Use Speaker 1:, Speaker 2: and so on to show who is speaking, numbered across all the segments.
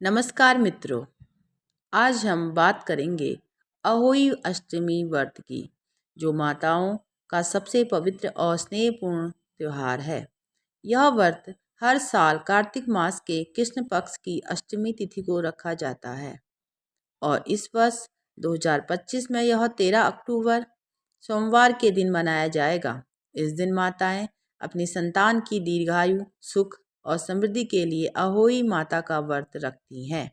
Speaker 1: नमस्कार मित्रों, आज हम बात करेंगे अहोई अष्टमी व्रत की, जो माताओं का सबसे पवित्र और स्नेहपूर्ण त्यौहार है। यह व्रत हर साल कार्तिक मास के कृष्ण पक्ष की अष्टमी तिथि को रखा जाता है और इस वर्ष 2025 में यह 13 अक्टूबर सोमवार के दिन मनाया जाएगा। इस दिन माताएं अपनी संतान की दीर्घायु, सुख और समृद्धि के लिए अहोई माता का व्रत रखती हैं।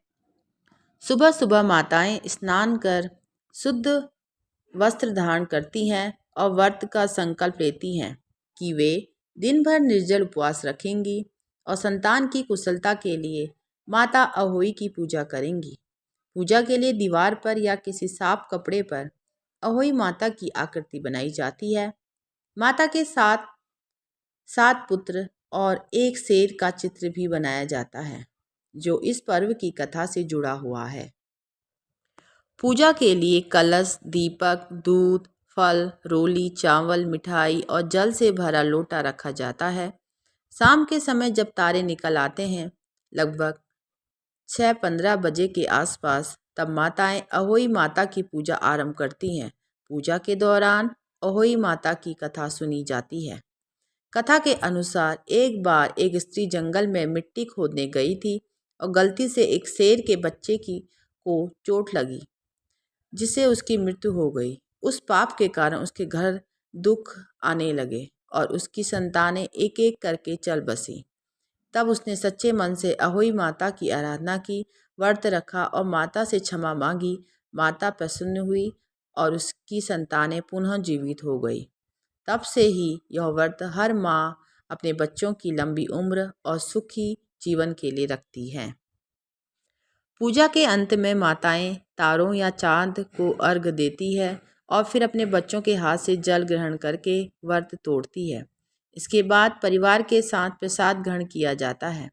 Speaker 1: सुबह सुबह माताएं स्नान कर शुद्ध वस्त्र धारण करती हैं और व्रत का संकल्प लेती हैं कि वे दिन भर निर्जल उपवास रखेंगी और संतान की कुशलता के लिए माता अहोई की पूजा करेंगी। पूजा के लिए दीवार पर या किसी साफ कपड़े पर अहोई माता की आकृति बनाई जाती है। माता के साथ 7 पुत्र और एक शेर का चित्र भी बनाया जाता है, जो इस पर्व की कथा से जुड़ा हुआ है। पूजा के लिए कलश, दीपक, दूध, फल, रोली, चावल, मिठाई और जल से भरा लोटा रखा जाता है। शाम के समय जब तारे निकल आते हैं, लगभग 6:15 बजे के आसपास, तब माताएं अहोई माता की पूजा आरंभ करती हैं। पूजा के दौरान अहोई माता की कथा सुनी जाती है। कथा के अनुसार एक बार एक स्त्री जंगल में मिट्टी खोदने गई थी और गलती से एक शेर के बच्चे को चोट लगी, जिससे उसकी मृत्यु हो गई। उस पाप के कारण उसके घर दुख आने लगे और उसकी संतानें एक एक करके चल बसी। तब उसने सच्चे मन से अहोई माता की आराधना की, व्रत रखा और माता से क्षमा मांगी। माता प्रसन्न हुई और उसकी संतानें पुनः जीवित हो गई। तब से ही यह व्रत हर माँ अपने बच्चों की लंबी उम्र और सुखी जीवन के लिए रखती है। पूजा के अंत में माताएं तारों या चांद को अर्घ्य देती है और फिर अपने बच्चों के हाथ से जल ग्रहण करके व्रत तोड़ती है। इसके बाद परिवार के साथ प्रसाद ग्रहण किया जाता है।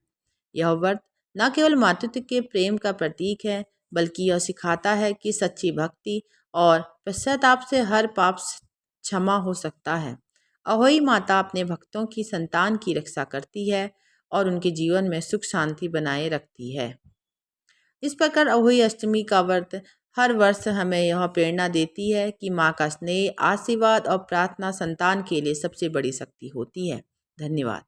Speaker 1: यह व्रत न केवल मातृत्व के प्रेम का प्रतीक है, बल्कि यह सिखाता है कि सच्ची भक्ति और पश्चाताप से हर पाप क्षमा हो सकता है। अहोई माता अपने भक्तों की संतान की रक्षा करती है और उनके जीवन में सुख शांति बनाए रखती है। इस प्रकार अहोई अष्टमी का व्रत हर वर्ष हमें यह प्रेरणा देती है कि माँ का स्नेह, आशीर्वाद और प्रार्थना संतान के लिए सबसे बड़ी शक्ति होती है। धन्यवाद।